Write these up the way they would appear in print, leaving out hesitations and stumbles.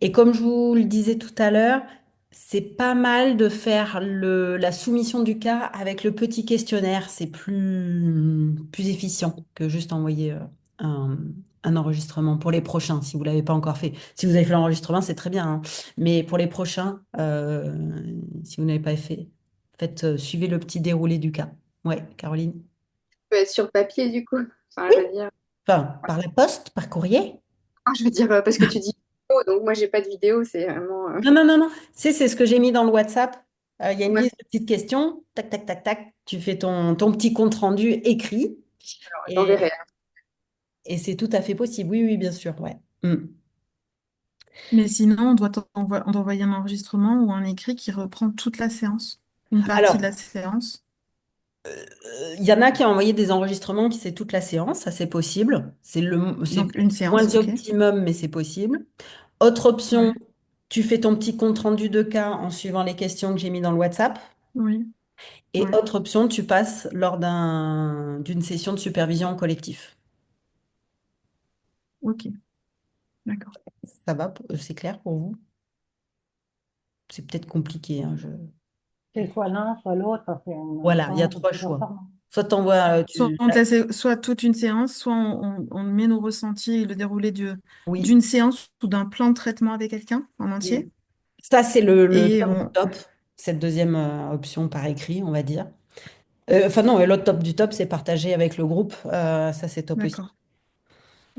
Et comme je vous le disais tout à l'heure, c'est pas mal de faire la soumission du cas avec le petit questionnaire. C'est plus efficient que juste envoyer un, un enregistrement pour les prochains, si vous l'avez pas encore fait. Si vous avez fait l'enregistrement, c'est très bien, hein. Mais pour les prochains, si vous n'avez pas fait, faites, suivez le petit déroulé du cas. Ouais, Caroline. Peut être sur papier du coup. Enfin, Oui. je veux dire, Enfin, par la poste, par courrier. parce que tu dis vidéo, donc moi j'ai pas de vidéo, c'est vraiment. Non, non, non, non. C'est ce que j'ai mis dans le WhatsApp. Il y a une Ouais, liste de petites questions. Tac, tac, tac, tac. Tu fais ton petit compte rendu écrit et, j'enverrai. et c'est tout à fait possible. Oui, oui, bien sûr. Ouais. Mm. Mais sinon, on doit envoyer un enregistrement ou un écrit qui reprend toute la séance, une partie Alors, de la séance. il y en a qui ont envoyé des enregistrements qui c'est toute la séance. Ça, c'est possible. C'est Donc une moins séance, ok. optimum, mais c'est possible. Autre option, Ouais, tu fais ton petit compte rendu de cas en suivant les questions que j'ai mis dans le WhatsApp. oui, Et ouais, autre option, tu passes lors d'une session de supervision en collectif. ok, d'accord. Ça va, c'est clair pour vous? C'est peut-être compliqué, hein, C'est soit l'un, soit l'autre. Voilà, il y a C'est trois plus choix. informant. Soit t'envoies, Soit on te laisse soit toute une séance, soit on met nos ressentis et le déroulé oui, d'une séance ou d'un plan de traitement avec quelqu'un en entier. oui. Ça c'est le Et top du on... top, cette deuxième option par écrit, on va dire. Enfin non, et l'autre top du top, c'est partager avec le groupe. Ça c'est top aussi. D'accord.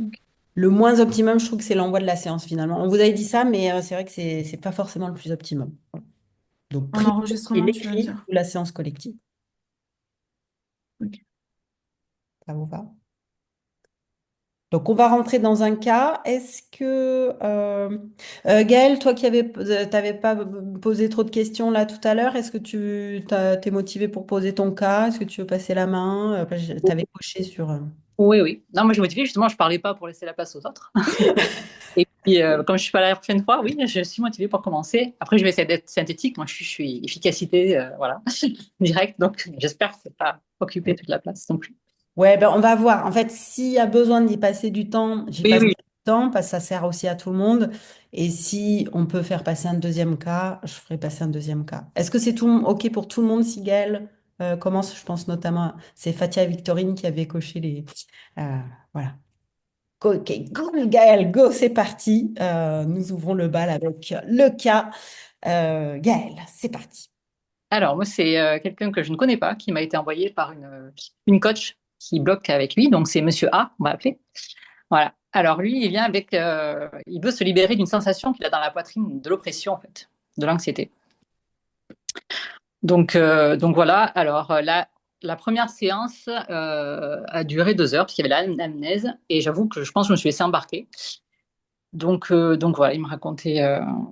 Ok. Le moins optimum, je trouve que c'est l'envoi de la séance finalement. On vous avait dit ça, mais c'est vrai que c'est pas forcément le plus optimum. Voilà. Donc En privilégiez enregistrement, tu veux l'écrit dire. ou la séance collective. Ok. Ça vous va? Donc, on va rentrer dans un cas. Est-ce que, Gaëlle, toi qui t'avais pas posé trop de questions là tout à l'heure, est-ce que t'es motivé pour poser ton cas? Est-ce que tu veux passer la main? T'avais coché sur. Oui, oui. Non, moi, je suis motivée, justement, je parlais pas pour laisser la place aux autres. Et puis, comme je suis pas là la prochaine fois, oui, je suis motivée pour commencer. Après, je vais essayer d'être synthétique. Moi, je suis efficacité, voilà, direct. Donc, j'espère que c'est pas occuper toute la place non plus. Ouais, ben, on va voir. En fait, s'il y a besoin d'y passer du temps, j'y Oui, passe du oui. temps parce que ça sert aussi à tout le monde. Et si on peut faire passer un deuxième cas, je ferai passer un deuxième cas. Est-ce que c'est OK pour tout le monde si Gaëlle commence? Je pense notamment, c'est Fatia et Victorine qui avaient coché les. euh, voilà. Ok, go Gaëlle, go, c'est parti. Nous ouvrons le bal avec le cas. Gaëlle, c'est parti. Alors, moi, c'est quelqu'un que je ne connais pas, qui m'a été envoyé par une coach qui bloque avec lui. Donc, c'est Monsieur A, on va appeler. Voilà. Alors, lui, il vient avec. Il veut se libérer d'une sensation qu'il a dans la poitrine, de l'oppression, en fait, de l'anxiété. Donc voilà. Alors, la première séance a duré 2 heures, parce qu'il y avait l'anamnèse. Et j'avoue que je pense que je me suis laissée embarquer. Donc voilà, il me racontait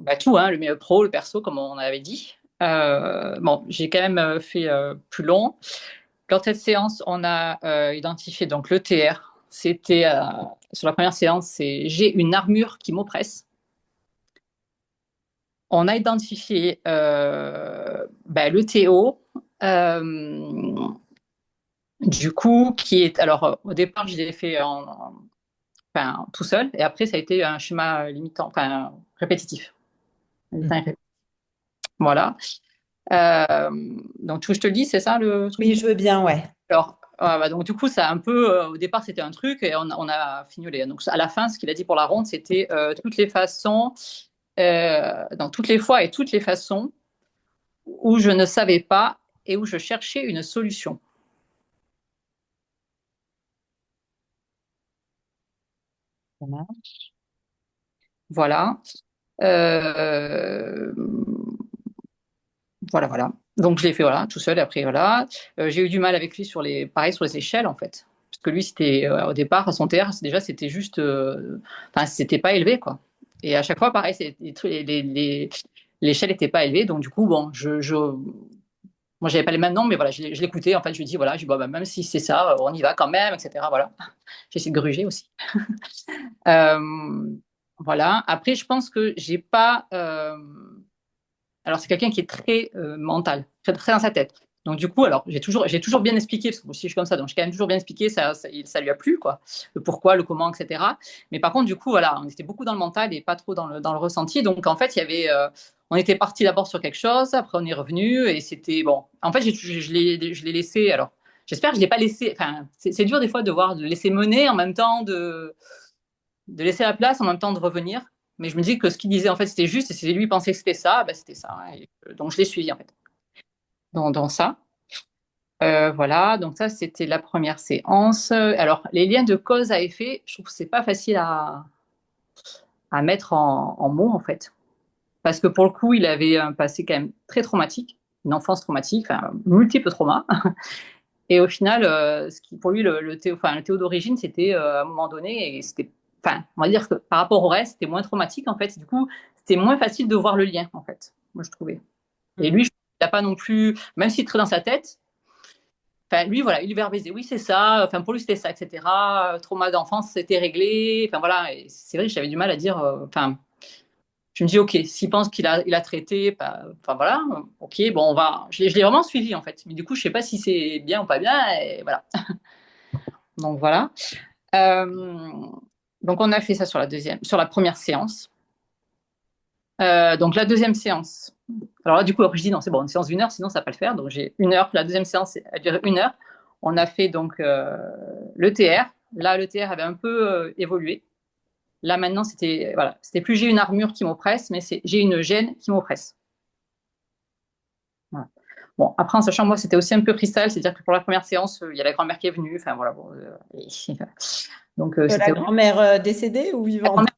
bah, tout, hein, le pro, le perso, comme on avait dit. Bon, j'ai quand même fait plus long. Lors de cette séance, on a identifié donc le TR. C'était sur la première séance, c'est j'ai une armure qui m'oppresse. On a identifié bah, le TO, euh, du coup, qui est alors au départ, je l'ai fait enfin, tout seul, et après ça a été un schéma limitant, enfin répétitif. Voilà. Euh, donc, tu veux que je te le dise, c'est ça le Oui, truc? je veux bien, ouais. Alors, bah, donc, du coup, ça a un peu. Au départ, c'était un truc et on a fignolé. Donc, à la fin, ce qu'il a dit pour la ronde, c'était toutes les façons, dans toutes les fois et toutes les façons où je ne savais pas et où je cherchais une solution. Ça marche. Voilà. Euh, voilà, voilà. Donc, je l'ai fait, voilà, tout seul. Et après, voilà. J'ai eu du mal avec lui pareil, sur les échelles, en fait. Parce que lui, c'était, au départ, à son TR, déjà, c'était juste, enfin, c'était pas élevé, quoi. Et à chaque fois, pareil, l'échelle n'était pas élevée. Donc, du coup, bon, moi, j'avais pas les mêmes noms, mais voilà, je l'écoutais. En fait, je lui dis, voilà, je dis, bon, bah, même si c'est ça, on y va quand même, etc. Voilà. J'essaie de gruger aussi. Euh, voilà. Après, je pense que j'ai pas, alors, c'est quelqu'un qui est très mental, très, très dans sa tête. Donc du coup, alors j'ai toujours bien expliqué, parce que moi aussi je suis comme ça, donc j'ai quand même toujours bien expliqué, ça lui a plu, quoi, le pourquoi, le comment, etc. Mais par contre, du coup, voilà, on était beaucoup dans le mental et pas trop dans le ressenti. Donc en fait, il y avait, on était parti d'abord sur quelque chose, après on est revenu et c'était bon. En fait, je l'ai laissé. Alors, j'espère que je l'ai pas laissé. Enfin, c'est dur des fois de voir, de laisser mener en même temps de laisser la place en même temps de revenir. Mais je me dis que ce qu'il disait en fait c'était juste et si lui pensait que c'était ça, ben, c'était ça. Et, donc je l'ai suivi en fait dans ça. Voilà, donc ça c'était la première séance. Alors les liens de cause à effet, je trouve que c'est pas facile à mettre en mots en fait, parce que pour le coup il avait un passé quand même très traumatique, une enfance traumatique, enfin multiples traumas. Et au final, ce qui pour lui le théo d'origine c'était à un moment donné et c'était, enfin on va dire que par rapport au reste c'était moins traumatique en fait. Du coup c'était moins facile de voir le lien en fait, moi je trouvais. Et lui, il n'a pas non plus, même s'il est très dans sa tête. Enfin, lui, voilà, il verbalisait, oui, c'est ça. Enfin, pour lui, c'était ça, etc. Trauma d'enfance, c'était réglé. Enfin, voilà. Et c'est vrai que j'avais du mal à dire. Enfin, je me dis, ok, s'il pense il a traité, bah, enfin voilà, ok, bon, on va. Je l'ai vraiment suivi en fait. Mais du coup, je sais pas si c'est bien ou pas bien. Et voilà. Donc voilà. Euh, donc on a fait ça sur la première séance. Donc la deuxième séance. Alors là, du coup, après, je dis non, c'est bon, une séance d'1 heure, sinon ça va pas le faire. Donc j'ai 1 heure. La deuxième séance a duré 1 heure. On a fait donc l'ETR. Là, l'ETR avait un peu évolué. Là, maintenant, c'était voilà, c'était plus j'ai une armure qui m'oppresse, mais c'est j'ai une gêne qui m'oppresse. Voilà. Bon, après, en sachant, moi, c'était aussi un peu cristal, c'est-à-dire que pour la première séance, il y a la grand-mère qui est venue. Enfin, voilà. Bon, donc, La c'était grand-mère décédée ou la vivante? grand-mère,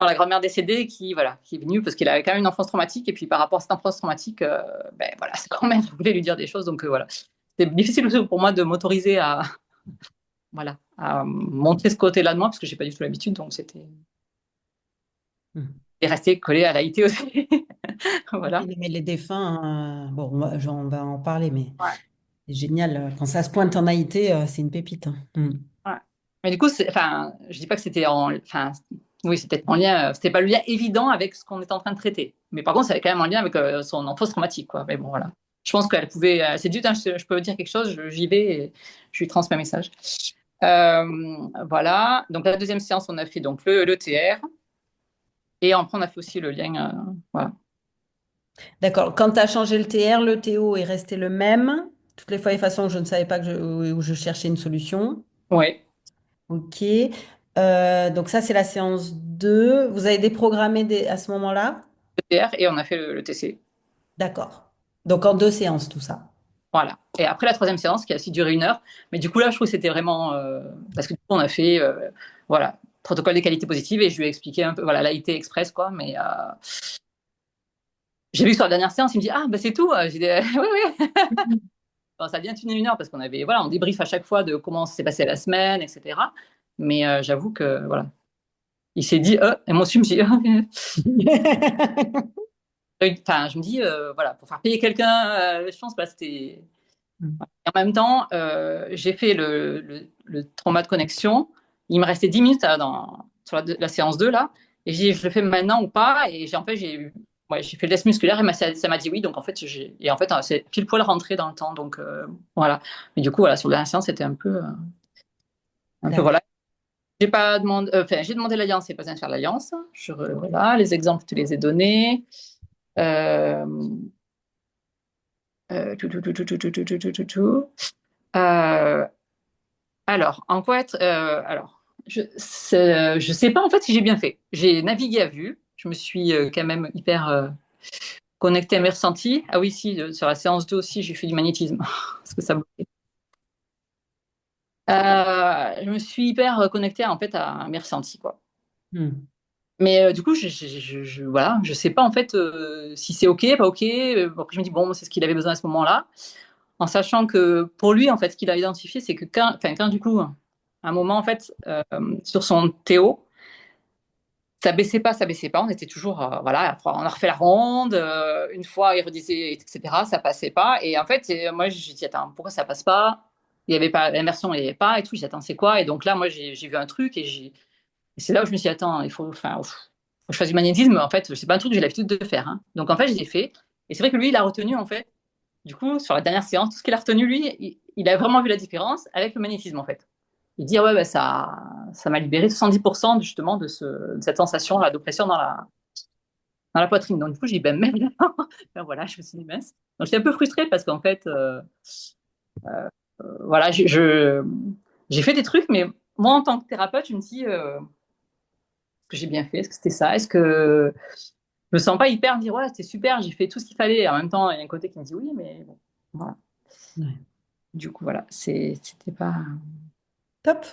la grand-mère décédée voilà, qui est venue parce qu'elle avait quand même une enfance traumatique. Et puis, par rapport à cette enfance traumatique, ben, voilà, sa grand-mère voulait lui dire des choses. Donc, voilà. C'était difficile aussi pour moi de m'autoriser voilà, à montrer ce côté-là de moi parce que j'ai pas du tout l'habitude. Donc, c'était. Et rester collé à l'AIT aussi. Voilà. Mais les défunts, bon, on va en parler, mais Ouais. c'est génial. Quand ça se pointe en Haïti, c'est une pépite. Hein. Ouais. Mais du coup, enfin, je dis pas que c'était enfin, oui, c'était en lien, c'était pas le lien évident avec ce qu'on était en train de traiter. Mais par contre, ça avait quand même un lien avec son enfance traumatique, quoi. Mais bon, voilà. Je pense qu'elle pouvait, c'est du temps, je peux dire quelque chose, j'y vais et je lui transmets un message. Voilà. Donc la deuxième séance, on a fait donc le TR et après on a fait aussi le lien, voilà. D'accord. Quand tu as changé le TR, le TO est resté le même. Toutes les fois et façons, je ne savais pas où je cherchais une solution. Ouais, OK. Donc ça, c'est la séance 2. Vous avez déprogrammé à ce moment-là? le TR et on a fait le TC. D'accord. Donc en 2 séances, tout ça. Voilà. Et après la troisième séance, qui a aussi duré 1 heure, mais du coup là, je trouve que c'était vraiment parce que du coup, on a fait voilà protocole des qualités positives et je lui ai expliqué un peu voilà l'AIT express quoi. Mais j'ai vu sur la dernière séance, il me dit ah bah c'est tout. J'ai dit oui oui. Bon, ça a bien tenu 1 heure parce qu'on avait voilà on débriefe à chaque fois de comment s'est passée la semaine, etc. Mais j'avoue que voilà, il s'est dit et moi aussi je me suis dit, enfin je me dis voilà pour faire payer quelqu'un, je pense bah c'était. Et en même temps, j'ai fait le trauma de connexion. Il me restait 10 minutes sur la séance 2, là. Et j'ai dit, je le fais maintenant ou pas. Et en fait, j'ai fait le test musculaire et ça m'a dit oui. Donc, en fait, c'est pile poil rentré dans le temps. Donc, voilà. Mais du coup, voilà, sur la séance, c'était un peu D'accord. voilà. J'ai pas demandé, enfin, j'ai demandé l'alliance et pas besoin de faire l'alliance. Voilà, les exemples, je te les ai donnés. Euh, tout. Euh, Alors, en fait, je sais pas en fait si j'ai bien fait. J'ai navigué à vue. Je me suis quand même hyper connectée à mes ressentis. Ah oui, si, sur la séance 2 aussi, j'ai fait du magnétisme. Parce que ça bloquait. Je me suis hyper connectée en fait à mes ressentis, quoi. Hmm. Mais du coup, voilà, je sais pas en fait si c'est ok, pas ok. Après, je me dis bon, c'est ce qu'il avait besoin à ce moment-là, en sachant que pour lui, en fait, ce qu'il a identifié, c'est que quand du coup, à un moment en fait, sur son Théo, ça baissait pas. On était toujours, voilà, on a refait la ronde. Une fois, il redisait, etc. Ça passait pas. Et en fait, moi, j'ai dit, attends, pourquoi ça passe pas? Il y avait pas l'immersion, il y avait pas et tout. J'ai dit, attends, c'est quoi? Et donc là, moi, j'ai vu un truc et c'est là où je me suis dit, attends, faut que je fasse du magnétisme. En fait, c'est pas un truc que j'ai l'habitude de faire. Hein. Donc en fait, je l'ai fait. Et c'est vrai que lui, il a retenu en fait. Du coup, sur la dernière séance, tout ce qu'il a retenu, lui, il a vraiment vu la différence avec le magnétisme, en fait. Il dit, ah ouais, bah, ça m'a libéré 70% justement de cette sensation-là d'oppression dans la poitrine. Donc, du coup, j'ai dit, ben, même là, ben, voilà, je me suis dit, mince. Donc, j'étais un peu frustrée parce qu'en fait, voilà, j'ai fait des trucs, mais moi, en tant que thérapeute, je me dis, est-ce que j'ai bien fait? Est-ce que c'était ça? Est-ce que je me sens pas hyper dire, ouais, c'était super, j'ai fait tout ce qu'il fallait. Et en même temps, il y a un côté qui me dit, oui, mais bon, voilà. Ouais. Du coup, voilà, c'était pas. Top.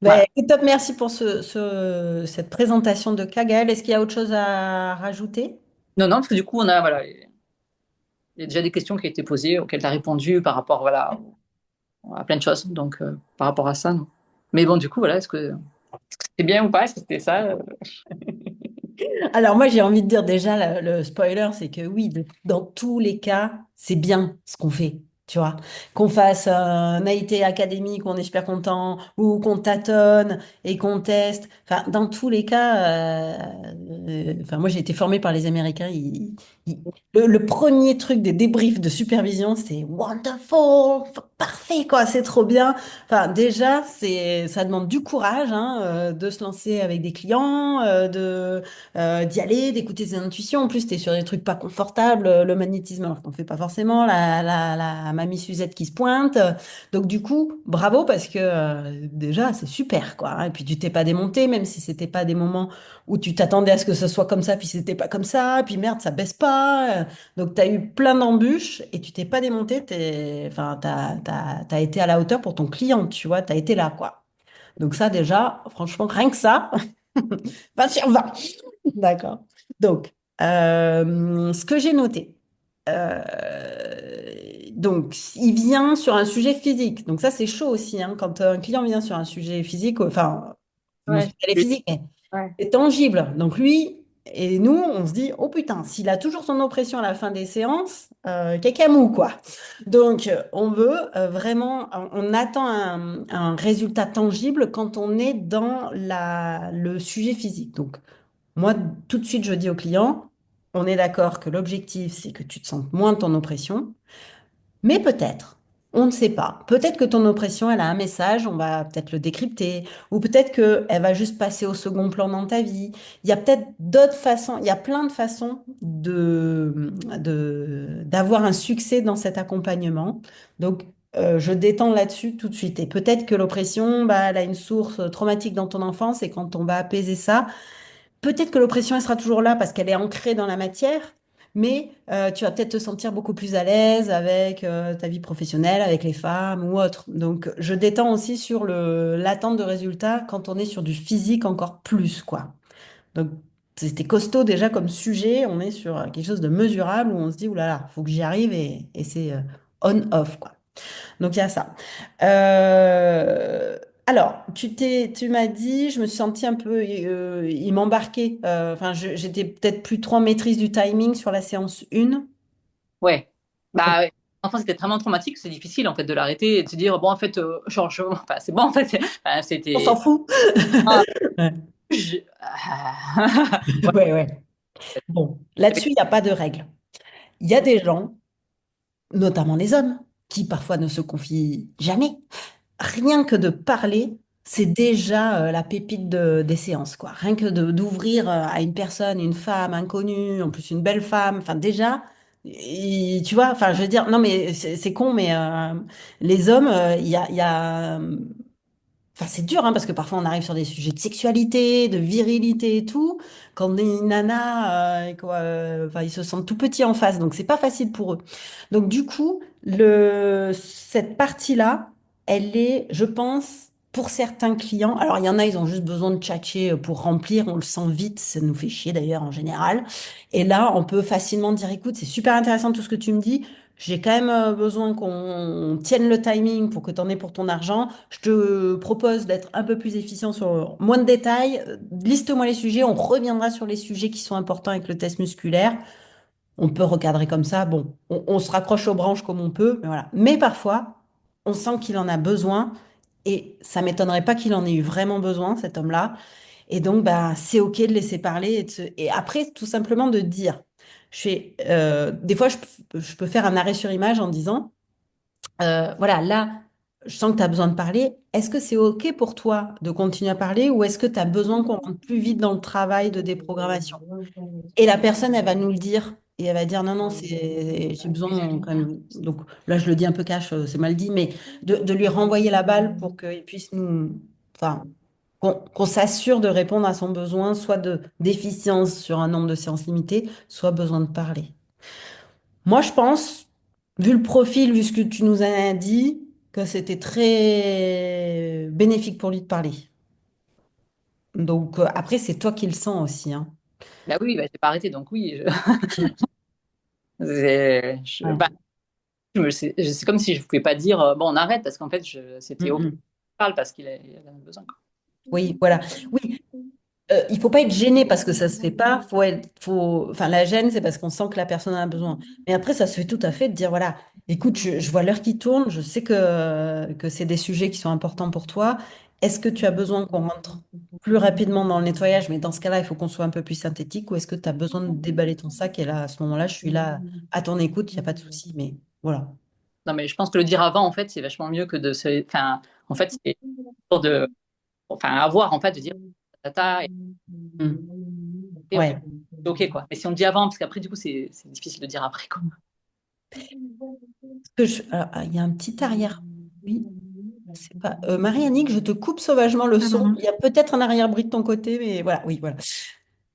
Ben, Voilà. et top, merci pour cette présentation de Kaggle. Est-ce qu'il y a autre chose à rajouter? Non, non, parce que du coup, voilà, il y a déjà des questions qui ont été posées auxquelles tu as répondu par rapport, voilà, à plein de choses. Donc, par rapport à ça, non. Mais bon, du coup, voilà, est-ce que c'était bien ou pas? Est-ce que c'était ça? Alors moi, j'ai envie de dire déjà, le spoiler, c'est que oui, dans tous les cas, c'est bien ce qu'on fait. Tu vois, qu'on fasse un AIT académique, on est super content, ou qu'on tâtonne et qu'on teste. Enfin, dans tous les cas, enfin, moi j'ai été formée par les Américains. Ils- le premier truc des débriefs de supervision, c'est wonderful, parfait quoi, c'est trop bien. Enfin, déjà, ça demande du courage hein, de se lancer avec des clients, d'y aller, d'écouter ses intuitions. En plus, tu es sur des trucs pas confortables, le magnétisme, alors qu'on fait pas forcément, la mamie Suzette qui se pointe. Donc, du coup, bravo parce que déjà, c'est super, quoi. Hein. Et puis, tu t'es pas démonté, même si c'était pas des moments où tu t'attendais à ce que ce soit comme ça, puis c'était pas comme ça, puis merde, ça baisse pas. Donc, tu as eu plein d'embûches et tu t'es pas démonté. Enfin, t'as été à la hauteur pour ton client, tu vois, tu as été là, quoi. Donc, ça, déjà, franchement, rien que ça, 20 sur 20. D'accord. Donc, ce que j'ai noté, euh, donc, il vient sur un sujet physique. Donc, ça, c'est chaud aussi, hein, quand un client vient sur un sujet physique, enfin, Ouais, émotionnel et physique, mais ouais. c'est tangible. Donc, lui et nous, on se dit, oh putain, s'il a toujours son oppression à la fin des séances, cacamou, quoi. Donc, on veut vraiment, on attend un résultat tangible quand on est dans le sujet physique. Donc, moi, tout de suite, je dis au client, on est d'accord que l'objectif, c'est que tu te sentes moins de ton oppression, mais peut-être, on ne sait pas. Peut-être que ton oppression, elle a un message, on va peut-être le décrypter, ou peut-être qu'elle va juste passer au second plan dans ta vie. Il y a peut-être d'autres façons, il y a plein de façons d'avoir un succès dans cet accompagnement. Donc, je détends là-dessus tout de suite. Et peut-être que l'oppression, bah, elle a une source traumatique dans ton enfance, et quand on va apaiser ça, peut-être que l'oppression, elle sera toujours là parce qu'elle est ancrée dans la matière, mais tu vas peut-être te sentir beaucoup plus à l'aise avec ta vie professionnelle, avec les femmes ou autre. Donc, je détends aussi sur l'attente de résultats quand on est sur du physique encore plus, quoi. Donc, c'était costaud déjà comme sujet. On est sur quelque chose de mesurable où on se dit, oulala, faut que j'y arrive et c'est on-off, quoi. Donc il y a ça. Euh, alors, tu m'as dit, je me suis sentie un peu, il m'embarquait. Enfin, j'étais peut-être plus trop en maîtrise du timing sur la séance 1. Ouais. Bah, ouais. Enfin, c'était vraiment traumatique, c'est difficile en fait de l'arrêter et de se dire, bon, en fait, enfin, c'est bon, en fait, enfin, On s'en c'était. fout. Ah, Ouais, ouais. Ouais. Bon, là-dessus, il n'y a pas de règle. Il y a des gens, notamment les hommes, qui parfois ne se confient jamais. Rien que de parler, c'est déjà la pépite des séances, quoi. Rien que d'ouvrir à une personne, une femme inconnue, en plus une belle femme, enfin déjà, tu vois, enfin je veux dire, non mais c'est con, mais les hommes, enfin, c'est dur, hein, parce que parfois on arrive sur des sujets de sexualité, de virilité et tout. Quand on est une nana, quoi, enfin, ils se sentent tout petits en face, donc c'est pas facile pour eux. Donc du coup, cette partie-là, elle est, je pense, pour certains clients. Alors il y en a, ils ont juste besoin de tchatcher pour remplir, on le sent vite, ça nous fait chier d'ailleurs en général. Et là, on peut facilement dire, écoute, c'est super intéressant tout ce que tu me dis. J'ai quand même besoin qu'on tienne le timing pour que tu en aies pour ton argent. Je te propose d'être un peu plus efficient sur moins de détails. Liste-moi les sujets. On reviendra sur les sujets qui sont importants avec le test musculaire. On peut recadrer comme ça. Bon, on se raccroche aux branches comme on peut, mais voilà. Mais parfois, on sent qu'il en a besoin et ça m'étonnerait pas qu'il en ait eu vraiment besoin, cet homme-là. Et donc, bah, c'est OK de laisser parler et après, tout simplement de dire. Des fois, je peux faire un arrêt sur image en disant, voilà, là, je sens que tu as besoin de parler. Est-ce que c'est OK pour toi de continuer à parler ou est-ce que tu as besoin qu'on rentre plus vite dans le travail de déprogrammation? Et la personne, elle va nous le dire. Et elle va dire, non, non, j'ai besoin quand même. Donc là, je le dis un peu cash, c'est mal dit, mais de lui renvoyer la balle pour qu'il puisse nous. Enfin, qu'on s'assure de répondre à son besoin, soit de déficience sur un nombre de séances limitées, soit besoin de parler. Moi, je pense, vu le profil, vu ce que tu nous as dit, que c'était très bénéfique pour lui de parler. Donc, après, c'est toi qui le sens aussi, hein. Bah oui, bah, j'ai pas arrêté, donc oui. Mm. Bah, Ouais. c'est comme si je pouvais pas dire bon, on arrête parce qu'en fait, Mm, c'était OK. mm. Je parle parce qu'il en a besoin, quoi. Oui, voilà. Oui, il faut pas être gêné parce que ça se fait pas. Enfin, la gêne, c'est parce qu'on sent que la personne en a besoin. Mais après, ça se fait tout à fait de dire, voilà, écoute, je vois l'heure qui tourne, je sais que c'est des sujets qui sont importants pour toi. Est-ce que tu as besoin qu'on rentre plus rapidement dans le nettoyage, mais dans ce cas-là, il faut qu'on soit un peu plus synthétique, ou est-ce que tu as besoin de déballer ton sac? Et là, à ce moment-là, je suis là à ton écoute, il n'y a pas de souci, mais voilà. Non, mais je pense que le dire avant, en fait, c'est vachement mieux que de se. Enfin, en fait, c'est pour de. Enfin, avoir, en fait, de dire tata, Mm. et ok, Ouais. c'est OK, quoi. Mais si on le dit avant, parce qu'après, du coup, c'est difficile de dire après, quoi. Alors, il y a un petit arrière. Oui. C'est pas... Marie-Annick, je te coupe sauvagement le Ah, son. pardon. Il y a peut-être un arrière-bruit de ton côté, mais voilà, oui, voilà.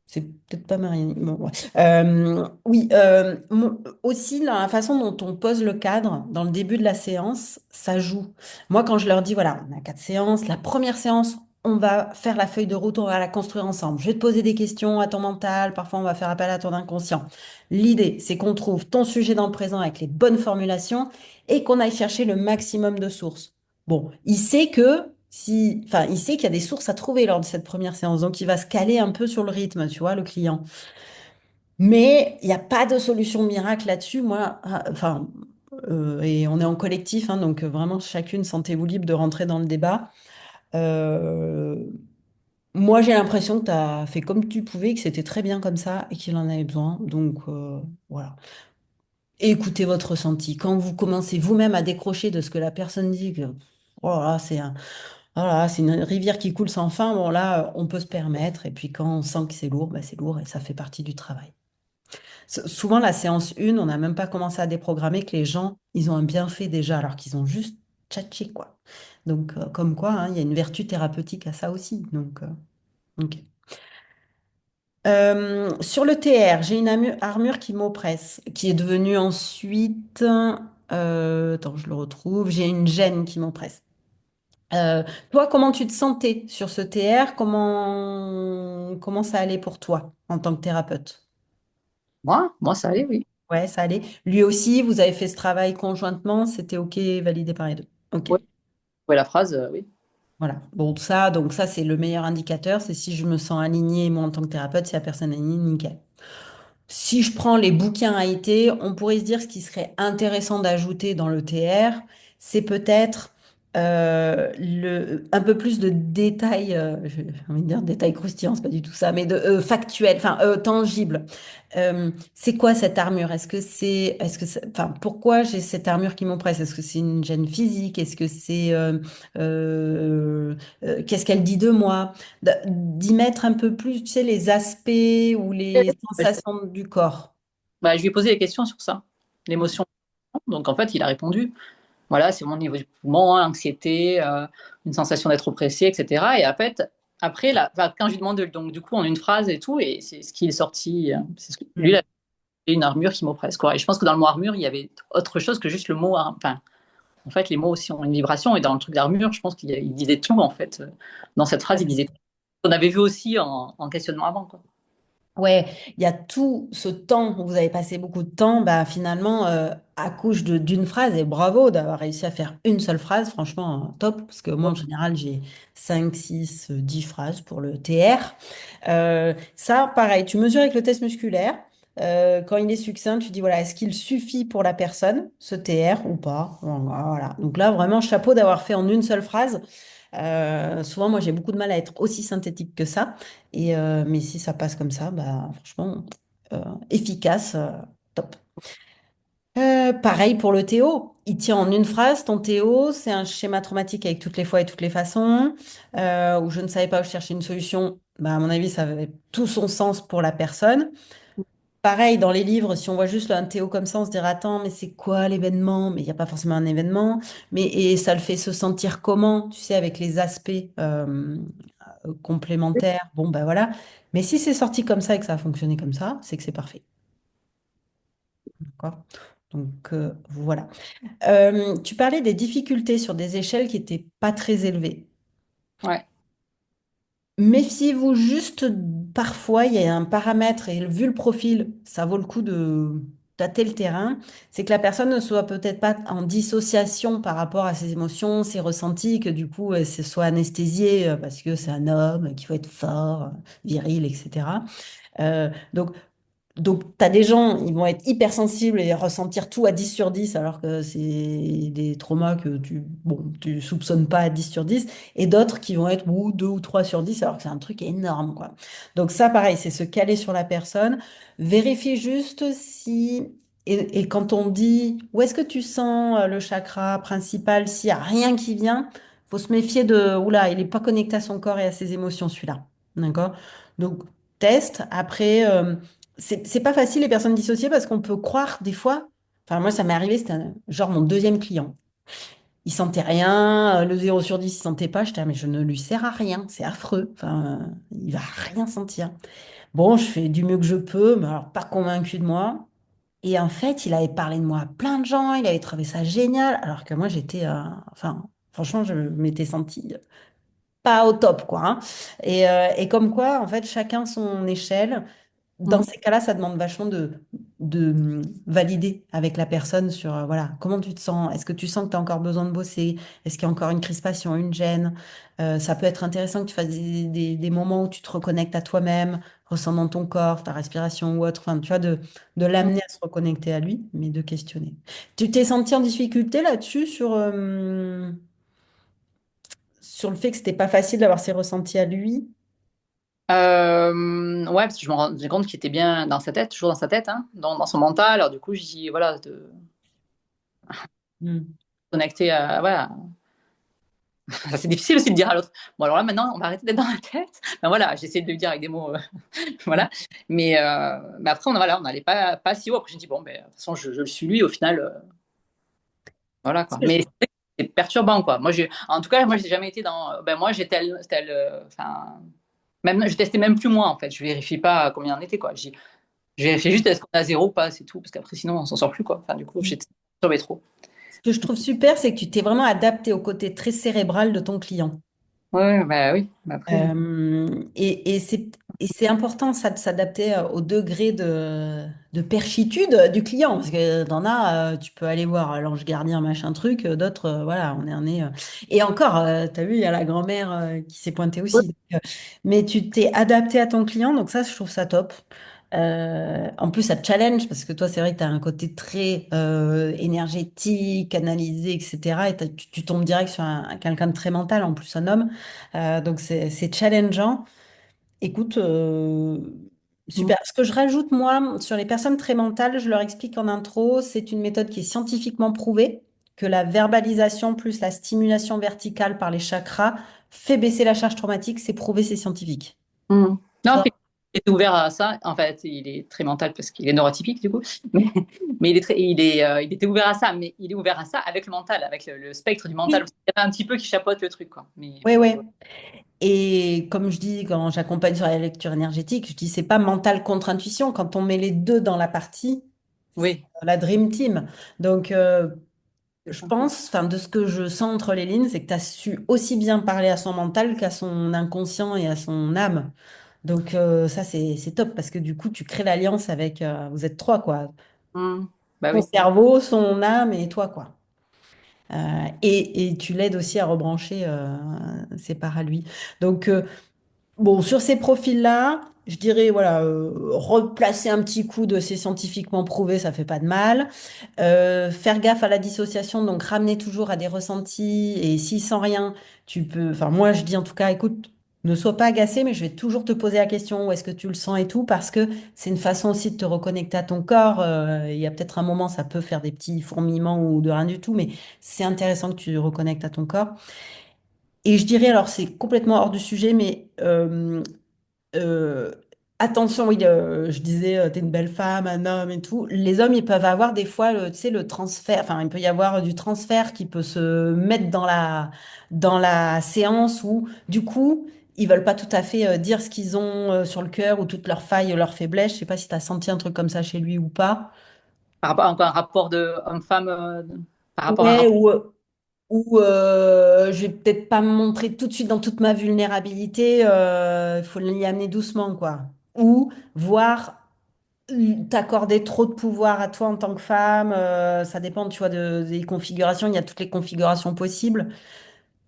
C'est peut-être pas Marie-Annick. Bon, ouais. Oui, aussi, dans la façon dont on pose le cadre dans le début de la séance, ça joue. Moi, quand je leur dis, voilà, on a 4 séances, la première séance, on va faire la feuille de route, on va la construire ensemble. Je vais te poser des questions à ton mental, parfois on va faire appel à ton inconscient. L'idée, c'est qu'on trouve ton sujet dans le présent avec les bonnes formulations et qu'on aille chercher le maximum de sources. Bon, il sait que si, enfin, il sait qu'il y a des sources à trouver lors de cette première séance, donc il va se caler un peu sur le rythme, tu vois, le client. Mais il n'y a pas de solution miracle là-dessus, moi. Enfin, et on est en collectif, hein, donc vraiment chacune sentez-vous libre de rentrer dans le débat. Euh, Moi, j'ai l'impression que tu as fait comme tu pouvais, que c'était très bien comme ça et qu'il en avait besoin. Donc voilà. Écoutez votre ressenti. Quand vous commencez vous-même à décrocher de ce que la personne dit, que oh là là, voilà, c'est une rivière qui coule sans fin. Bon, là, on peut se permettre. Et puis, quand on sent que c'est lourd, bah, c'est lourd et ça fait partie du travail. Souvent, la séance 1, on n'a même pas commencé à déprogrammer que les gens, ils ont un bienfait déjà, alors qu'ils ont juste tchatché, quoi. Donc, comme quoi, hein, il y a une vertu thérapeutique à ça aussi. Donc, ok. Sur le TR, j'ai une armure qui m'oppresse, qui est devenue ensuite. Attends, je le retrouve. J'ai une gêne qui m'oppresse. Toi, comment tu te sentais sur ce TR? Comment ça allait pour toi en tant que thérapeute? Moi, ça allait, oui. Ouais, ça allait. Lui aussi, vous avez fait ce travail conjointement, c'était OK, validé par les deux. OK. Ouais, ouais, la phrase, oui. Voilà. Bon, donc ça, c'est le meilleur indicateur. C'est si je me sens alignée, moi, en tant que thérapeute, si la personne est alignée, nickel. Si je prends les bouquins à IT, on pourrait se dire ce qui serait intéressant d'ajouter dans le TR, c'est peut-être un peu plus de détails, j'ai envie de dire détails croustillants, c'est pas du tout ça, mais de factuels, enfin tangibles. C'est quoi cette armure? Enfin, pourquoi j'ai cette armure qui m'oppresse? Est-ce que c'est une gêne physique? Est-ce que c'est, qu'est-ce qu'elle dit de moi? D'y mettre un peu plus, tu sais, les aspects ou les Bah, je, sensations du corps. bah, je lui ai posé des questions sur ça. L'émotion. Donc, en fait, il a répondu. Voilà, c'est mon niveau du poumon, hein, anxiété, une sensation d'être oppressé, etc. Et en fait, après, là, enfin, quand je lui demande, donc, du coup, en une phrase et tout, et c'est ce qui est sorti, c'est ce que, lui, il Mm. a une armure qui m'oppresse, quoi. Et je pense que dans le mot armure, il y avait autre chose que juste le mot, enfin, en fait, les mots aussi ont une vibration, et dans le truc d'armure, je pense qu'il disait tout, en fait. Dans cette phrase, il disait tout. On avait vu aussi en questionnement avant, quoi. Ouais, il y a tout ce temps où vous avez passé beaucoup de temps, bah, finalement, accouche d'une phrase, et bravo d'avoir réussi à faire une seule phrase, franchement, top, parce que moi, en général, j'ai 5 6 10 phrases pour le TR. Ça, pareil, tu mesures avec le test musculaire. Quand il est succinct, tu dis, voilà, est-ce qu'il suffit pour la personne, ce TR, ou pas? Voilà. Donc là, vraiment, chapeau d'avoir fait en une seule phrase. Souvent, moi, j'ai beaucoup de mal à être aussi synthétique que ça. Mais si ça passe comme ça, bah, franchement, efficace, top. Pareil pour le Théo. Il tient en une phrase. Ton Théo, c'est un schéma traumatique avec toutes les fois et toutes les façons, où je ne savais pas où chercher une solution. Bah, à mon avis, ça avait tout son sens pour la personne. Pareil, dans les livres, si on voit juste un Théo comme ça, on se dirait, attends, mais c'est quoi l'événement? Mais il n'y a pas forcément un événement. Et ça le fait se sentir comment, tu sais, avec les aspects complémentaires. Bon, ben voilà. Mais si c'est sorti comme ça et que ça a fonctionné comme ça, c'est que c'est parfait. D'accord? Donc, voilà. Tu parlais des difficultés sur des échelles qui n'étaient pas très élevées. Ouais, Méfiez-vous juste, parfois, il y a un paramètre, et vu le profil, ça vaut le coup de tâter le terrain, c'est que la personne ne soit peut-être pas en dissociation par rapport à ses émotions, ses ressentis, que du coup, elle se soit anesthésiée parce que c'est un homme, qu'il faut être fort, viril, etc. Donc, tu as des gens, ils vont être hypersensibles et ressentir tout à 10 sur 10 alors que c'est des traumas que tu soupçonnes pas à 10 sur 10 et d'autres qui vont être 2 ou 3 sur 10 alors que c'est un truc énorme, quoi. Donc ça, pareil, c'est se caler sur la personne. Vérifie juste si... Et quand on dit, où est-ce que tu sens le chakra principal, s'il n'y a rien qui vient, faut se méfier de, oula, il n'est pas connecté à son corps et à ses émotions, celui-là. D'accord? Donc, test. Après, c'est pas facile les personnes dissociées parce qu'on peut croire des fois. Enfin, moi, ça m'est arrivé, c'était genre mon deuxième client. Il sentait rien, le 0 sur 10 il sentait pas. J'étais, ah, mais je ne lui sers à rien, c'est affreux. Enfin, il va rien sentir. Bon, je fais du mieux que je peux, mais alors pas convaincu de moi. Et en fait, il avait parlé de moi à plein de gens, il avait trouvé ça génial, alors que moi, j'étais, enfin, franchement, je m'étais sentie pas au top, quoi, hein. Et comme quoi, en fait, chacun son échelle. Dans mm, ces cas-là, ça demande vachement de valider avec la personne sur, voilà, comment tu te sens? Est-ce que tu sens que tu as encore besoin de bosser? Est-ce qu'il y a encore une crispation, une gêne? Ça peut être intéressant que tu fasses des moments où tu te reconnectes à toi-même, ressens dans ton corps, ta respiration ou autre. Enfin, tu vois, de mm. l'amener à se reconnecter à lui, mais de questionner. Tu t'es senti en difficulté là-dessus sur le fait que c'était pas facile d'avoir ses ressentis à lui? Ouais, parce que je me rendais compte qu'il était bien dans sa tête, toujours dans sa tête, hein, dans son mental. Alors du coup, je dis, voilà, de Hmm. connecter à, voilà. C'est difficile aussi de dire à l'autre. Bon, alors là, maintenant, on va arrêter d'être dans la tête. Ben voilà, j'essaie de le dire avec des mots, voilà. Mais après, on n'allait pas si haut. Après, je me dis, bon, ben, de toute façon, je le suis lui, au final, voilà, quoi. Mais c'est perturbant, quoi. En tout cas, moi, j'ai jamais été dans, ben, moi, j'ai tel, enfin, même, je testais même plus moi, en fait. Je vérifie pas combien on était, quoi. Je vérifie juste est-ce qu'on a zéro ou pas, c'est tout. Parce qu'après, sinon, on s'en sort plus, quoi. Enfin, du coup, j'étais sur trop. Ce que je trouve super, c'est que tu t'es vraiment adapté au côté très cérébral de ton client. Ouais, bah oui. Mais après, Et c'est important ça de s'adapter au degré de perchitude du client. Parce que t'en as, tu peux aller voir l'ange gardien, machin truc, d'autres, voilà, on est. Et encore, tu as vu, il y a la grand-mère qui s'est pointée aussi. Mais tu t'es adapté à ton client, donc ça, je trouve ça top. En plus, ça te challenge parce que toi, c'est vrai que tu as un côté très énergétique, analysé, etc. Et tu tombes direct sur quelqu'un de très mental, en plus un homme. Donc, c'est challengeant. Écoute, mm, super. Ce que je rajoute, moi, sur les personnes très mentales, je leur explique en intro, c'est une méthode qui est scientifiquement prouvée, que la verbalisation plus la stimulation verticale par les chakras fait baisser la charge traumatique. C'est prouvé, c'est scientifique. mm. Non, Ça, puis il était ouvert à ça. En fait, il est très mental parce qu'il est neurotypique, du coup. Mais, mais il était ouvert à ça. Mais il est ouvert à ça avec le mental, avec le spectre du mental. oui, Il y a un petit peu qui chapeaute le truc, quoi. Mais oui, oui. Et comme je dis, quand j'accompagne sur la lecture énergétique, je dis c'est pas mental contre intuition. Quand on met les deux dans la partie, c'est oui, la dream team. Donc, c'est je ça. pense, enfin, de ce que je sens entre les lignes, c'est que tu as su aussi bien parler à son mental qu'à son inconscient et à son âme. Donc, ça, c'est top parce que du coup, tu crées l'alliance avec, vous êtes trois, quoi. Mm. Bah Ton oui. cerveau, son âme et toi, quoi. Et tu l'aides aussi à rebrancher ses parts à lui. Donc, bon, sur ces profils-là, je dirais, voilà, replacer un petit coup de c'est scientifiquement prouvé, ça fait pas de mal. Faire gaffe à la dissociation, donc ramener toujours à des ressentis. Et s'il sent rien, tu peux. Enfin, moi, je dis en tout cas, écoute. Ne sois pas agacé, mais je vais toujours te poser la question, où est-ce que tu le sens et tout, parce que c'est une façon aussi de te reconnecter à ton corps. Il y a peut-être un moment, ça peut faire des petits fourmillements ou de rien du tout, mais c'est intéressant que tu te reconnectes à ton corps. Et je dirais, alors c'est complètement hors du sujet, mais euh, attention, oui, je disais, t'es une belle femme, un homme et tout. Les hommes, ils peuvent avoir des fois, tu sais, le transfert, enfin, il peut y avoir du transfert qui peut se mettre dans la séance où, du coup, ils veulent pas tout à fait dire ce qu'ils ont sur le cœur ou toutes leurs failles, leurs faiblesses. Je sais pas si tu as senti un truc comme ça chez lui ou pas. Par rapport à encore un rapport de homme-femme, par rapport à un Ouais, rapport. ou je vais peut-être pas me montrer tout de suite dans toute ma vulnérabilité, il faut l'y amener doucement, quoi. Ou voir t'accorder trop de pouvoir à toi en tant que femme, ça dépend, tu vois, des configurations, il y a toutes les configurations possibles,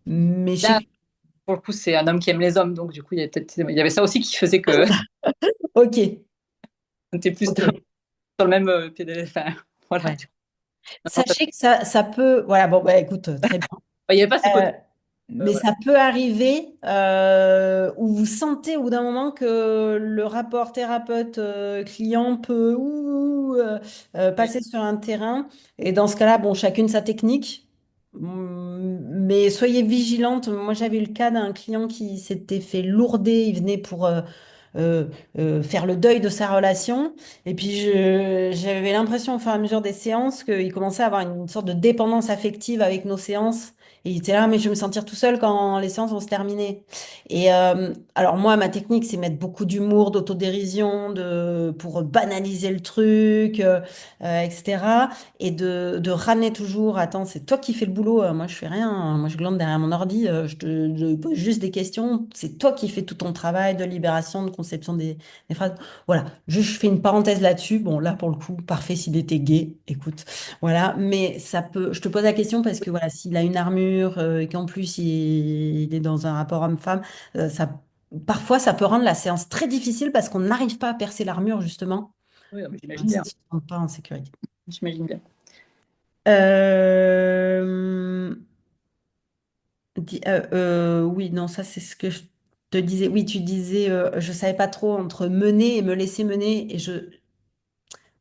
mais je sais Là, que... pour le coup, c'est un homme qui aime les hommes, donc du coup, il y avait ça aussi qui faisait que Ok, on était plus ok, sur le même pied enfin, voilà. ouais. Sachez que ça peut... Voilà, bon, bah écoute, très bien. Il n'y avait pas ce côté. Mais Voilà. ça peut arriver où vous sentez au bout d'un moment que le rapport thérapeute-client peut Oui, passer sur un terrain. Et dans ce cas-là, bon, chacune sa technique. Mais soyez vigilante. Moi, j'avais eu le cas d'un client qui s'était fait lourder. Il venait pour euh, faire le deuil de sa relation. Et puis, j'avais l'impression au fur et à mesure des séances qu'il commençait à avoir une sorte de dépendance affective avec nos séances. Et il était là, mais je vais me sentir tout seul quand les séances vont se terminer. Et alors moi, ma technique, c'est mettre beaucoup d'humour, d'autodérision, pour banaliser le truc, etc. Et de ramener toujours, attends, c'est toi qui fais le boulot, moi je fais rien, hein. Moi je glande derrière mon ordi, je pose juste des questions, c'est toi qui fais tout ton travail de libération, de conception des phrases. Voilà, je fais une parenthèse là-dessus. Bon, là pour le coup, parfait s'il était gay, écoute. Voilà, mais ça peut. Je te pose la question parce que voilà, s'il a une armure et qu'en plus il est dans un rapport homme-femme, parfois ça peut rendre la séance très difficile parce qu'on n'arrive pas à percer l'armure justement. oui, mais j'imagine Ils ne bien. se sentent pas en sécurité. J'imagine bien. Euh, oui, non, ça c'est ce que je te disais. Oui, tu disais, je savais pas trop entre mener et me laisser mener.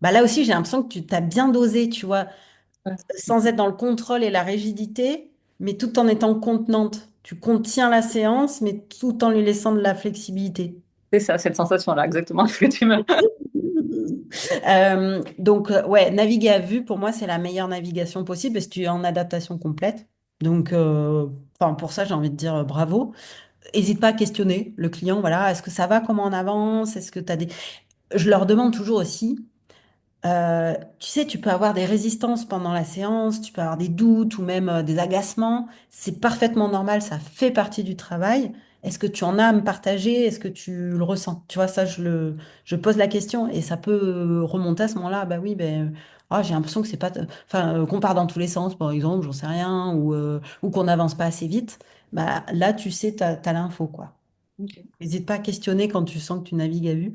Bah là aussi, j'ai l'impression que tu t'as bien dosé, tu vois. Ouais. Sans être dans le contrôle et la rigidité, mais tout en étant contenante. Tu contiens la séance, mais tout en lui laissant de la flexibilité. C'est ça, cette sensation-là, exactement ce que tu me. Donc, ouais, naviguer à vue, pour moi, c'est la meilleure navigation possible parce que tu es en adaptation complète. Donc, enfin, pour ça, j'ai envie de dire bravo. Hésite pas à questionner le client. Voilà, est-ce que ça va? Comment on avance? Est-ce que tu as des... Je leur demande toujours aussi. Tu sais, tu peux avoir des résistances pendant la séance, tu peux avoir des doutes ou même des agacements. C'est parfaitement normal, ça fait partie du travail. Est-ce que tu en as à me partager? Est-ce que tu le ressens? Tu vois, ça, je pose la question et ça peut remonter à ce moment-là. Bah oui, ben, ah, j'ai l'impression que c'est pas, enfin, qu'on part dans tous les sens, par exemple, j'en sais rien, ou qu'on n'avance pas assez vite. Bah là, tu sais, t'as l'info, quoi. Ok. N'hésite pas à questionner quand tu sens que tu navigues à vue.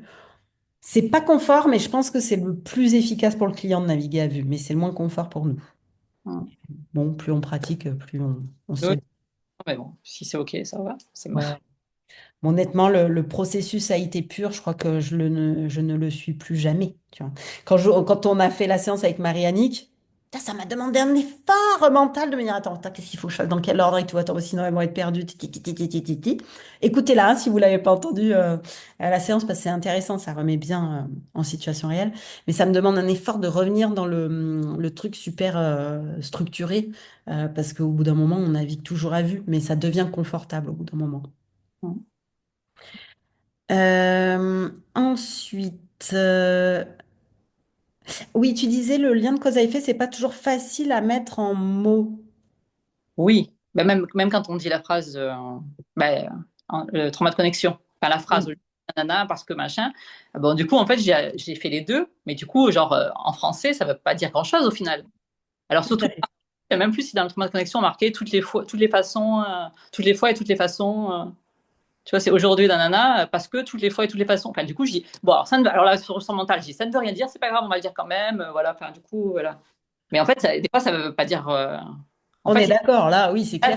C'est pas confort, mais je pense que c'est le plus efficace pour le client de naviguer à vue, mais c'est le moins confort pour nous. Hum. Bon, plus on pratique, plus on Oui, se... mais bon, si c'est OK, ça va. C'est bon. Ouais. Honnêtement, le processus a été pur. Je crois que je ne le suis plus jamais. Tu vois. Quand on a fait la séance avec Marie-Annick, putain, ça m'a demandé un effort mental de me dire, attends, qu'est-ce qu'il faut que je fasse, dans quel ordre et tout, attends, sinon elles vont être perdues. Ti, ti, ti, ti, ti, ti, ti. Écoutez-la, hein, si vous l'avez pas entendu à la séance, parce que c'est intéressant, ça remet bien en situation réelle. Mais ça me demande un effort de revenir dans le truc super structuré, parce qu'au bout d'un moment, on navigue toujours à vue, mais ça devient confortable au bout d'un moment. Hum. Ensuite, oui, tu disais le lien de cause à effet, c'est pas toujours facile à mettre en mots. Oui, bah, même quand on dit la phrase bah, trauma de connexion, enfin la phrase Mm. nanana parce que machin, bon, du coup, en fait, j'ai fait les deux, mais du coup, genre, en français, ça veut pas dire grand-chose au final. Alors, Tout surtout, à fait. même plus si dans le trauma de connexion, on marquait toutes les fois, toutes les façons, toutes les fois et toutes les façons. Tu vois, c'est aujourd'hui nanana parce que toutes les fois et toutes les façons. Enfin, du coup, je dis, bon, alors, alors là, sur son mental, je dis, ça ne veut rien dire, c'est pas grave, on va le dire quand même, voilà, enfin, du coup, voilà. Mais en fait, des fois, ça veut pas dire. En On est fait, d'accord, là, oui, c'est clair.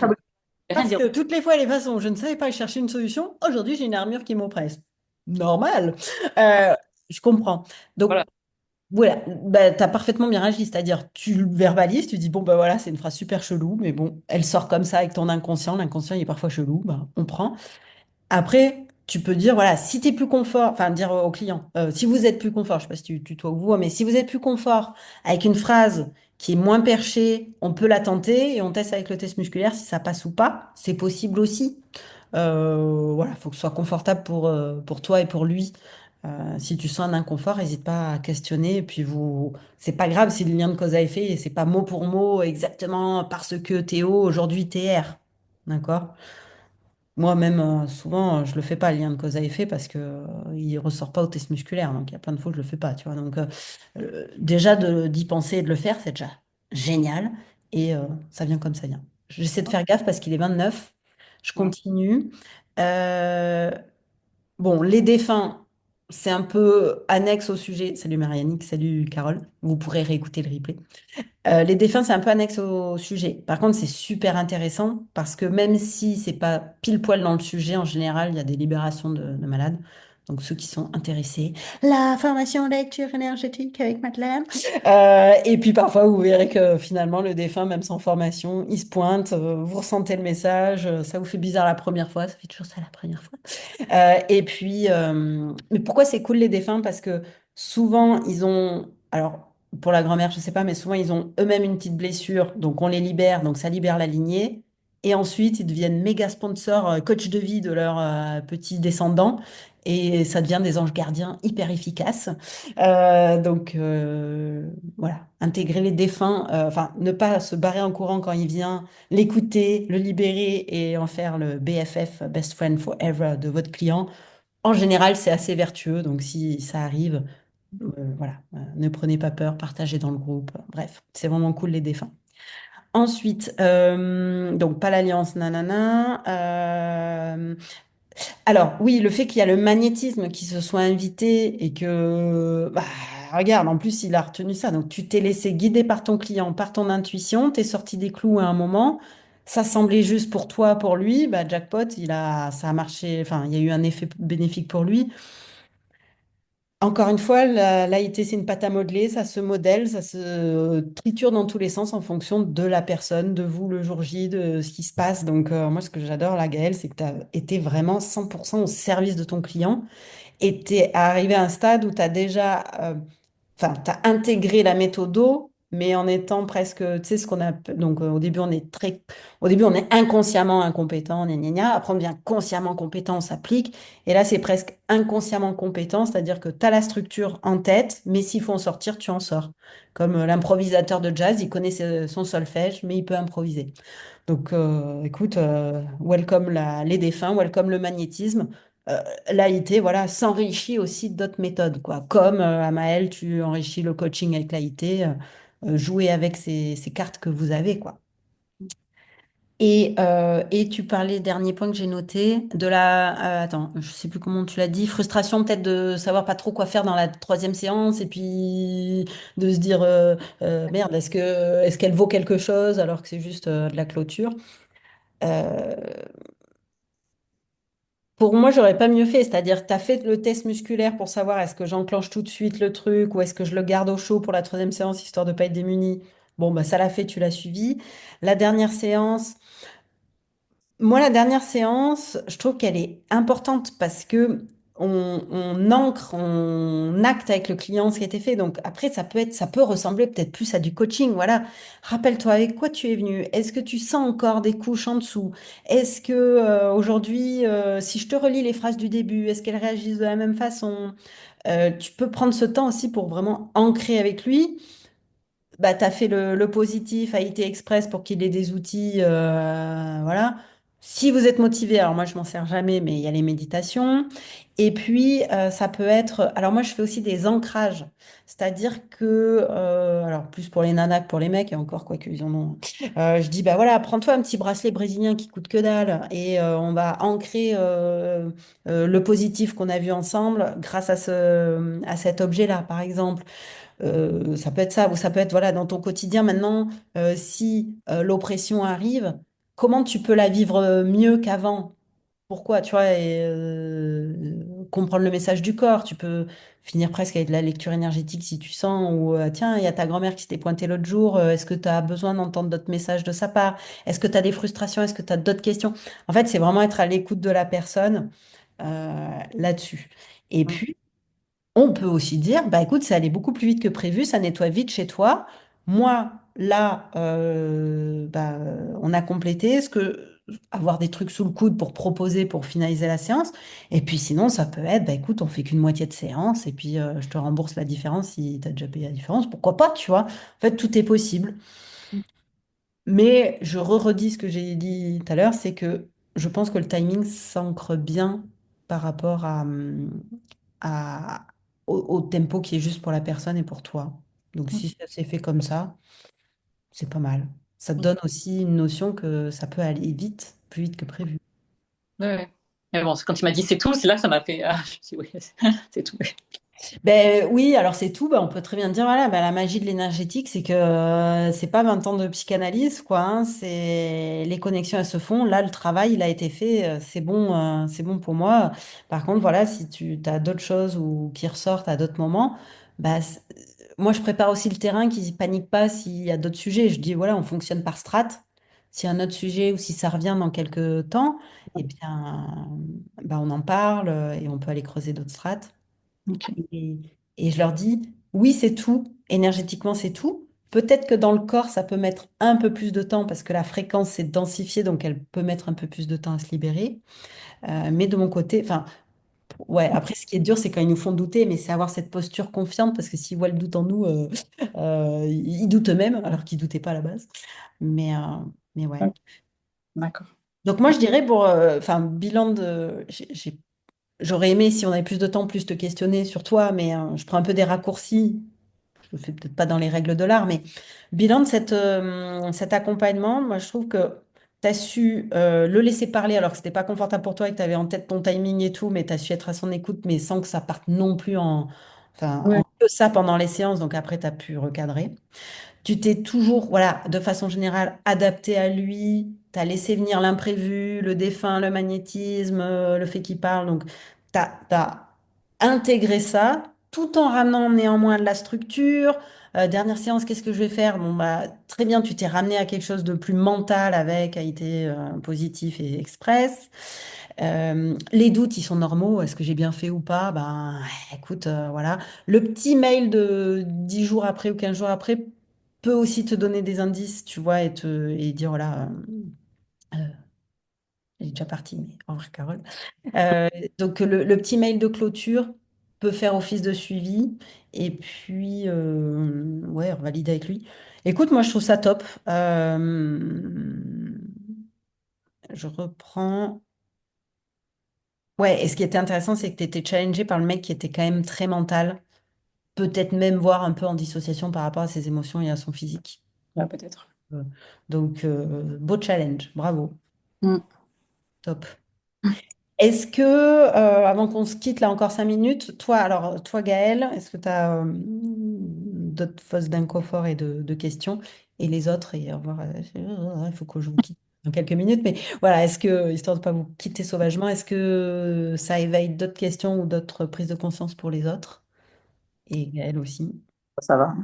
Rien Parce dire. que toutes les fois, les façons où je ne savais pas chercher une solution, aujourd'hui, j'ai une armure qui m'oppresse. Normal. Euh, je comprends. Donc, Voilà. voilà, bah, tu as parfaitement bien agi. C'est-à-dire, tu le verbalises, tu dis, bon, bah voilà, c'est une phrase super chelou, mais bon, elle sort comme ça avec ton inconscient. L'inconscient, il est parfois chelou, bah, on prend. Après, tu peux dire, voilà, si tu es plus confort, enfin, dire au client, si vous êtes plus confort, je sais pas si tu tutoies ou vous, mais si vous êtes plus confort avec une phrase qui est moins perchée, on peut la tenter et on teste avec le test musculaire si ça passe ou pas. C'est possible aussi. Voilà, faut que ce soit confortable pour toi et pour lui. Si tu sens un inconfort, n'hésite pas à questionner. Et puis c'est pas grave si le lien de cause à effet et c'est pas mot pour mot exactement parce que Théo aujourd'hui TR. D'accord? Moi-même, souvent, je le fais pas, le lien de cause à effet, parce que il ressort pas au test musculaire. Donc, il y a plein de fois que je le fais pas, tu vois. Donc, déjà, d'y penser et de le faire, c'est déjà génial. Et ça vient comme ça vient. J'essaie de faire gaffe parce qu'il est 29. Je Mm. continue. Euh, bon, les défunts, c'est un peu annexe au sujet. Salut Marianique, salut Carole. Vous pourrez réécouter le replay. Les défunts, c'est un peu annexe au sujet. Par contre, c'est super intéressant parce que même si c'est pas pile poil dans le sujet, en général, il y a des libérations de malades. Donc, ceux qui sont intéressés, la formation lecture énergétique avec Madeleine. Et puis, parfois, vous verrez que finalement, le défunt, même sans formation, il se pointe, vous ressentez le message, ça vous fait bizarre la première fois, ça fait toujours ça la première fois. Et puis, mais pourquoi c'est cool les défunts? Parce que souvent, ils ont, alors pour la grand-mère, je sais pas, mais souvent, ils ont eux-mêmes une petite blessure, donc on les libère, donc ça libère la lignée. Et ensuite, ils deviennent méga sponsors, coach de vie de leurs petits descendants. Et ça devient des anges gardiens hyper efficaces. Donc, voilà, intégrer les défunts, enfin, ne pas se barrer en courant quand il vient, l'écouter, le libérer et en faire le BFF, Best Friend Forever, de votre client. En général, c'est assez vertueux, donc si ça arrive, voilà, ne prenez pas peur, partagez dans le groupe. Bref, c'est vraiment cool les défunts. Ensuite, donc pas l'alliance, nanana. Alors oui, le fait qu'il y a le magnétisme qui se soit invité et que, bah, regarde, en plus il a retenu ça. Donc tu t'es laissé guider par ton client, par ton intuition, t'es sorti des clous à un moment. Ça semblait juste pour toi, pour lui, bah, jackpot, ça a marché. Enfin, il y a eu un effet bénéfique pour lui. Encore une fois, l'AIT, c'est une pâte à modeler, ça se modèle, ça se triture dans tous les sens en fonction de la personne, de vous le jour J, de ce qui se passe. Donc, moi, ce que j'adore, la Gaëlle, c'est que tu as été vraiment 100% au service de ton client et tu es arrivé à un stade où tu as déjà enfin, tu as intégré la méthodo, mais en étant presque, tu sais, ce qu'on a, donc au début, on est inconsciemment incompétent, gna, gna, gna. Après, on devient consciemment compétent, on s'applique. Et là, c'est presque inconsciemment compétent, c'est-à-dire que tu as la structure en tête, mais s'il faut en sortir, tu en sors. Comme l'improvisateur de jazz, il connaît son solfège, mais il peut improviser. Donc, écoute, welcome les défunts, welcome le magnétisme. L'AIT, voilà, s'enrichit aussi d'autres méthodes, quoi. Comme à Maël, tu enrichis le coaching avec l'AIT, jouer avec ces cartes que vous avez, quoi. Et tu parlais, dernier point que j'ai noté, de attends, je sais plus comment tu l'as dit, frustration peut-être de savoir pas trop quoi faire dans la troisième séance et puis de se dire, merde, est-ce qu'elle vaut quelque chose alors que c'est juste de la clôture? Euh, Pour moi, j'aurais pas mieux fait, c'est-à-dire tu as fait le test musculaire pour savoir est-ce que j'enclenche tout de suite le truc ou est-ce que je le garde au chaud pour la troisième séance histoire de pas être démuni. Bon, bah ça l'a fait, tu l'as suivi. La dernière séance, moi, la dernière séance, je trouve qu'elle est importante parce que on ancre, on acte avec le client ce qui a été fait. Donc après, ça peut ressembler peut-être plus à du coaching. Voilà. Rappelle-toi avec quoi tu es venu. Est-ce que tu sens encore des couches en dessous? Est-ce que aujourd'hui, si je te relis les phrases du début, est-ce qu'elles réagissent de la même façon? Tu peux prendre ce temps aussi pour vraiment ancrer avec lui. Bah, tu as fait le positif à IT Express pour qu'il ait des outils. Voilà. Si vous êtes motivé, alors moi je m'en sers jamais, mais il y a les méditations. Et puis ça peut être. Alors moi je fais aussi des ancrages. C'est-à-dire que, alors plus pour les nanas que pour les mecs, et encore quoi qu'ils en ont. Je dis, bah voilà, prends-toi un petit bracelet brésilien qui coûte que dalle et on va ancrer le positif qu'on a vu ensemble grâce à cet objet-là, par exemple. Ça peut être ça, ou ça peut être voilà, dans ton quotidien maintenant, si l'oppression arrive, comment tu peux la vivre mieux qu'avant? Pourquoi, tu vois, comprendre le message du corps. Tu peux finir presque avec de la lecture énergétique si tu sens, ou tiens, il y a ta grand-mère qui s'était pointée l'autre jour, est-ce que tu as besoin d'entendre d'autres messages de sa part? Est-ce que tu as des frustrations? Est-ce que tu as d'autres questions? En fait, c'est vraiment être à l'écoute de la personne là-dessus. Et Mm. puis, on peut aussi dire, bah écoute, ça allait beaucoup plus vite que prévu, ça nettoie vite chez toi. Moi, là, on a complété. Est-ce que avoir des trucs sous le coude pour proposer, pour finaliser la séance? Et puis sinon, ça peut être, bah écoute, on fait qu'une moitié de séance et puis je te rembourse la différence si tu as déjà payé la différence. Pourquoi pas, tu vois? En fait, tout est possible. Mais je redis ce que j'ai dit tout à l'heure, c'est que je pense que le timing s'ancre bien par rapport à- au tempo qui est juste pour la personne et pour toi. Donc Mm. si ça s'est fait comme ça, c'est pas mal. Ça te Mm. donne aussi une notion que ça peut aller vite, plus vite que prévu. Ouais, ouais. Mais bon, quand il m'a dit c'est tout, c'est là que ça m'a fait. Ah, je me suis dit, oui, c'est tout. Ben oui, alors c'est tout. Ben, on peut très bien dire, voilà, ben, la magie de l'énergétique, c'est que c'est pas 20 ans de psychanalyse, quoi, hein, c'est les connexions, elles se font. Là, le travail, il a été fait, c'est bon pour moi. Par contre, voilà, si tu as d'autres choses ou qui ressortent à d'autres moments, bah, moi, je prépare aussi le terrain, qu'ils paniquent pas s'il y a d'autres sujets. Je dis, voilà, on fonctionne par strate. S'il y a un autre sujet ou si ça revient dans quelques temps, eh bien, ben, on en parle et on peut aller creuser d'autres strates. Ok. Et, et je leur dis, oui, c'est tout. Énergétiquement, c'est tout. Peut-être que dans le corps, ça peut mettre un peu plus de temps parce que la fréquence s'est densifiée, donc elle peut mettre un peu plus de temps à se libérer. Mais de mon côté, enfin, ouais, après, ce qui est dur, c'est quand ils nous font douter, mais c'est avoir cette posture confiante parce que s'ils voient le doute en nous, ils doutent eux-mêmes, alors qu'ils doutaient pas à la base. Mais, euh, mais ouais. Ok, d'accord. Donc moi, je dirais pour, enfin, bilan de, j'aurais aimé si on avait plus de temps, plus te questionner sur toi, mais je prends un peu des raccourcis. Je le fais peut-être pas dans les règles de l'art, mais bilan de cet accompagnement, moi je trouve que tu as su le laisser parler alors que c'était pas confortable pour toi et que tu avais en tête ton timing et tout, mais tu as su être à son écoute, mais sans que ça parte non plus en Ouais. que ça pendant les séances, donc après tu as pu recadrer. Tu t'es toujours, voilà, de façon générale, adapté à lui. Tu as laissé venir l'imprévu, le défunt, le magnétisme, le fait qu'il parle. Donc, tu as intégré ça tout en ramenant néanmoins de la structure. Dernière séance, qu'est-ce que je vais faire? Bon, bah, très bien, tu t'es ramené à quelque chose de plus mental avec, a été positif et express. Les doutes, ils sont normaux. Est-ce que j'ai bien fait ou pas? Ben, écoute, voilà. Le petit mail de 10 jours après ou 15 jours après peut aussi te donner des indices, tu vois, et dire, voilà, elle est déjà partie, mais au revoir, Carole. Euh, donc, le petit mail de clôture peut faire office de suivi. Et puis, ouais, on valide avec lui. Écoute, moi, je trouve ça top. Je reprends. Ouais, et ce qui était intéressant, c'est que tu étais challengé par le mec qui était quand même très mental, peut-être même voire un peu en dissociation par rapport à ses émotions et à son physique. Ouais, peut-être. Euh, Donc, beau challenge, bravo, Mm. top. Est-ce que, avant qu'on se quitte là encore 5 minutes, toi, alors, toi Gaël, est-ce que tu as d'autres fausses d'inconfort et de questions? Et les autres, et au revoir, il faut que je vous quitte dans quelques minutes, mais voilà, est-ce que, histoire de ne pas vous quitter sauvagement, est-ce que ça éveille d'autres questions ou d'autres prises de conscience pour les autres? Et Gaël aussi. Ça va.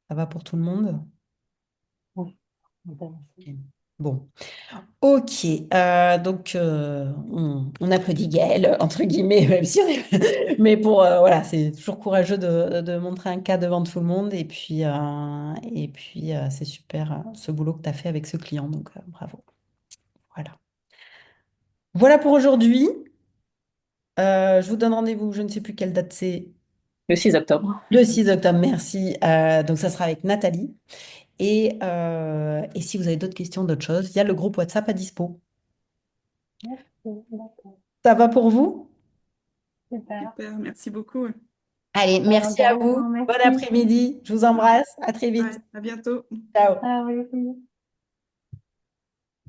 Ça va pour tout le monde? Oui, intéressant. Ok. Bon. Ok, on applaudit Gaël, entre guillemets, même si mais pour, voilà, c'est toujours courageux de montrer un cas devant tout le monde. Et puis c'est super ce boulot que tu as fait avec ce client, donc bravo. Voilà. Voilà pour aujourd'hui. Je vous donne rendez-vous, je ne sais plus quelle date c'est. Le 6 octobre. Le 6 octobre, merci. Donc ça sera avec Nathalie. Et si vous avez d'autres questions, d'autres choses, il y a le groupe WhatsApp à dispo. Merci, d'accord. Ça va pour vous? Super. Super, merci beaucoup. Allez, Super merci à vous. intéressant, Bon merci. après-midi. Je vous embrasse. À très vite. Ouais, à bientôt. Ciao. Ah oui, oui.